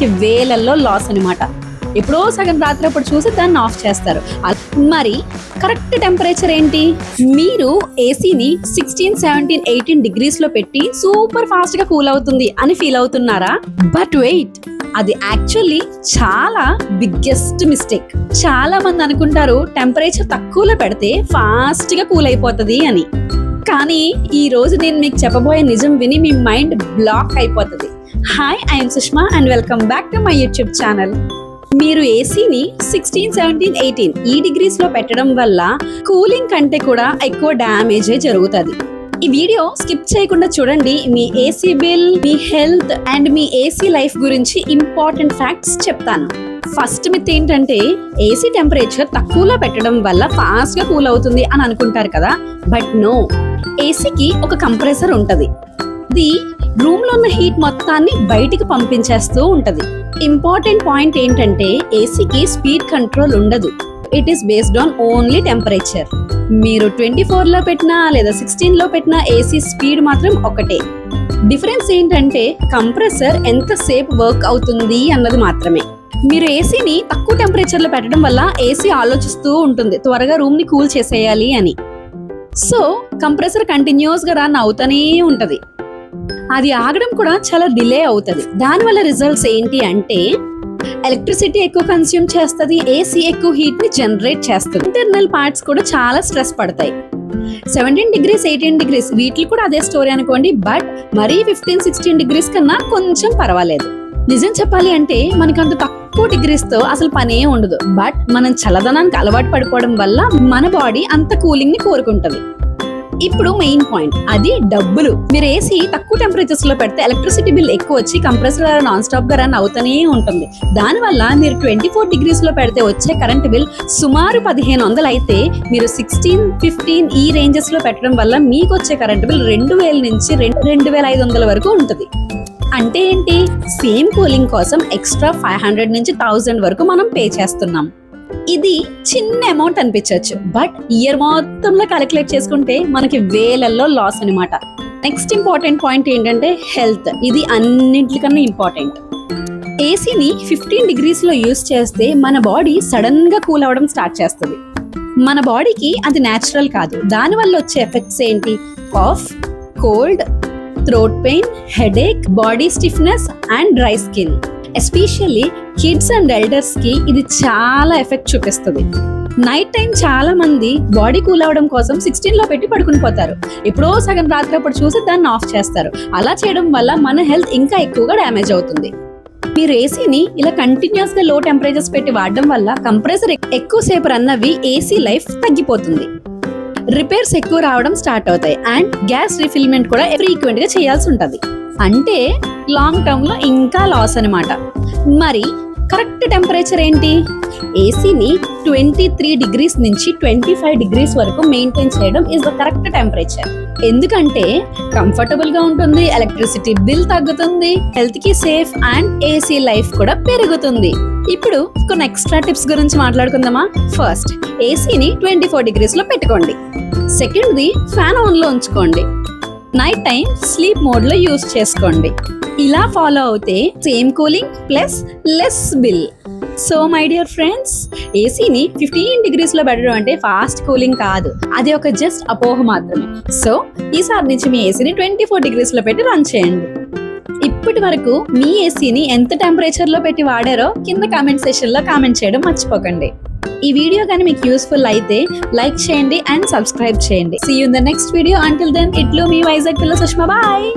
మనకి వేలల్లో లాస్ అనమాట. ఎప్పుడో సగం రాత్రి అప్పుడు చూసి దాన్ని ఆఫ్ చేస్తారు. మరి కరెక్ట్ టెంపరేచర్ ఏంటి? మీరు ఏసీని 16, 17, 18 డిగ్రీస్ లో పెట్టి సూపర్ ఫాస్ట్ గా కూల్ అవుతుంది అని ఫీల్ అవుతున్నారా? బట్ వెయిట్, అది యాక్చువల్లీ చాలా బిగ్గెస్ట్ మిస్టేక్. చాలా మంది అనుకుంటారు టెంపరేచర్ తక్కువలో పెడితే ఫాస్ట్ గా కూల్ అయిపోతుంది అని. కానీ ఈ రోజు నేను మీకు చెప్పబోయే నిజం విని మీ మైండ్ బ్లాక్ అయిపోతుంది. Hi, I'm Sushma and welcome back to my YouTube channel. మీరు ఏసీని 16, 17, 18 ఈ డిగ్రీస్ లో పెట్టడం వల్ల కూలింగ్ కంటే కూడా ఎక్కువ డ్యామేజే జరుగుతుంది. ఈ వీడియో స్కిప్ చేయకుండా చూడండి. మీ ఏసీ బిల్, మీ హెల్త్ అండ్ మీ ఏసీ లైఫ్ గురించి ఇంపార్టెంట్ ఫ్యాక్ట్స్ చెప్తాను. ఫస్ట్ మిత్ ఏంటంటే ఏసీ టెంపరేచర్ తక్కువలో పెట్టడం వల్ల ఫాస్ట్ గా కూల్ అవుతుంది అని అనుకుంటారు కదా. బట్ నో, ఏసీకి ఒక కంప్రెసర్ ఉంటది. ఇది రూమ్ లో ఉన్న హీట్ మొత్తాన్ని బయటికి పంపించేస్తూ ఉంటది. ఇంపార్టెంట్ పాయింట్ ఏంటంటే ఏసీకి స్పీడ్ కంట్రోల్ ఉండదు. It is based on only temperature. మీరు 24 లో పెట్టినా లేదా 16 లో పెట్టినా ఏసీ స్పీడ్ మాత్రం ఒకటే. డిఫరెన్స్ ఏంటంటే కంప్రెసర్ ఎంతసేపు వర్క్ అవుతుంది అన్నది మాత్రమే. మీరు ఏసీని తక్కువ టెంపరేచర్ లో పెట్టడం వల్ల ఏసీ ఆలోచిస్తూ ఉంటుంది త్వరగా రూమ్ ని కూల్ చేసేయాలి అని. సో కంప్రెసర్ కంటిన్యూస్ గా రన్ అవుతూనే ఉంటది. అది ఆగడం కూడా చాలా డిలే అవుతుంది. దానివల్ల రిజల్ట్స్ ఏంటి అంటే ఎలక్ట్రిసిటీ ఎక్కువ కన్స్యూమ్ చేస్తుంది, ఏసీ ఎక్కువ హీట్ ని జనరేట్ చేస్తుంది, ఇంటర్నల్ పార్ట్స్ కూడా చాలా స్ట్రెస్ పడతాయి. 17 డిగ్రీస్ 18 డిగ్రీస్ వీటికి కూడా అదే స్టోరీ అనుకోండి. బట్ మరీ 15, 16 డిగ్రీస్ కన్నా కొంచెం పర్వాలేదు. నిజం చెప్పాలి అంటే మనకు అంత తక్కువ డిగ్రీస్ తో అసలు పనే ఉండదు. బట్ మనం చల్లదనానికి అలవాటు పడిపోవడం వల్ల మన బాడీ అంత కూలింగ్ ని కోరుకుంటది. ఇప్పుడు మెయిన్ పాయింట్, అది డబ్బులు. మీరు ఏసీ తక్కువ టెంపరేచర్స్ లో పెడితే ఎలక్ట్రిసిటీ బిల్ ఎక్కువ వచ్చి కంప్రెసర్ నాన్ స్టాప్ గా రన్ అవుతూనే ఉంటుంది. దానివల్ల మీరు 24 డిగ్రీస్ లో పెడితే వచ్చే కరెంట్ బిల్ సుమారు 1500 అయితే మీరు 16, 15 ఈ రేంజెస్ లో పెట్టడం వల్ల మీకు వచ్చే కరెంట్ బిల్ 2000 నుంచి 2500 వరకు ఉంటుంది. అంటే ఏంటి? సేమ్ కూలింగ్ కోసం ఎక్స్ట్రా 500 నుంచి 1000 వరకు మనం పే చేస్తున్నాం. ఇది చిన్న అమౌంట్ అనిపించవచ్చు, బట్ ఇయర్ మొత్తంలో క్యాలిక్యులేట్ చేసుకుంటే మనకి వేలల్లో లాస్ అనమాట. నెక్స్ట్ ఇంపార్టెంట్ పాయింట్ ఏంటంటే హెల్త్. ఇది అన్నింటికన్నా ఇంపార్టెంట్. ఏసీని 15 డిగ్రీస్ లో యూస్ చేస్తే మన బాడీ సడన్ గా కూల్ అవడం స్టార్ట్ చేస్తుంది. మన బాడీకి అది న్యాచురల్ కాదు. దానివల్ల వచ్చే ఎఫెక్ట్స్ ఏంటి? Cough, cold, throat pain, headache, body stiffness and dry skin. Especially kids and elders కి ఇది చాలా ఎఫెక్ట్ చూపిస్తుంది. నైట్ టైం చాలా మంది బాడీ కూల్ అవడం కోసం 16 లో పెట్టి పడుకుని పోతారు. ఎప్పుడో సగం రాత్రి అప్పుడు చూసి దాన్ని ఆఫ్ చేస్తారు. అలా చేయడం వల్ల మన హెల్త్ ఇంకా ఎక్కువగా డ్యామేజ్ అవుతుంది. మీరు ఏసీని ఇలా కంటిన్యూస్ గా లో టెంపరేచర్స్ పెట్టి వాడడం వల్ల కంప్రెసర్ ఎక్కువసేపు రన్ అవ్వి ఏసీ లైఫ్ తగ్గిపోతుంది. రిపేర్స్ ఎక్కువ రావడం స్టార్ట్ అవుతాయి అండ్ గ్యాస్ రీఫిల్మెంట్ కూడా ఫ్రీక్వెంట్ గా చేయాల్సి ఉంటుంది. అంటే లాంగ్ టర్మ్ లో ఇంకా లాస్ అనమాట. మరి కరెక్ట్ టెంపరేచర్ ఏంటి? ఏసీని 23 డిగ్రీస్ నుంచి 25 డిగ్రీస్ వరకు మెయింటైన్ చేయడం ఇస్ ద కరెక్ట్ టెంపరేచర్. ఎందుకంటే కంఫర్టబుల్ గా ఉంటుంది, ఎలక్ట్రిసిటీ బిల్ తగ్గుతుంది, హెల్త్ కి సేఫ్ అండ్ ఏసీ లైఫ్ కూడా పెరుగుతుంది. ఇప్పుడు కొన్ని ఎక్స్ట్రా టిప్స్ గురించి మాట్లాడుకుందామా? ఫస్ట్, ఏసీని 24 డిగ్రీస్ లో పెట్టుకోండి. సెకండ్ ది, ఫ్యాన్ ఆన్ లో ఉంచుకోండి. నైట్ టైం స్లీప్ మోడ్ లో యూస్ చేసుకోండి. ఇలా ఫాలో అవుతే same cooling plus less bill. So my dear friends, ఏసీని 15 డిగ్రీస్ లో పెట్టడం అంటే ఫాస్ట్ కూలింగ్ కాదు, అది ఒక జస్ట్ అపోహ మాత్రమే. సో ఈసారి నుంచి మీ ఏసీని 24 డిగ్రీస్ లో పెట్టి రన్ చేయండి. ఇప్పటి వరకు మీ ఏసీని ఎంత టెంపరేచర్ లో పెట్టి వాడారో కింద కామెంట్ సెషన్ లో కామెంట్ చేయడం మర్చిపోకండి. ఈ వీడియో కానీ మీకు యూస్ఫుల్ అయితే లైక్ చేయండి అండ్ సబ్స్క్రైబ్ చేయండి. See you in the next video. Until then, ఇట్లు మీ వైజాగ్ పిల్ల సుష్మా. బాయ్.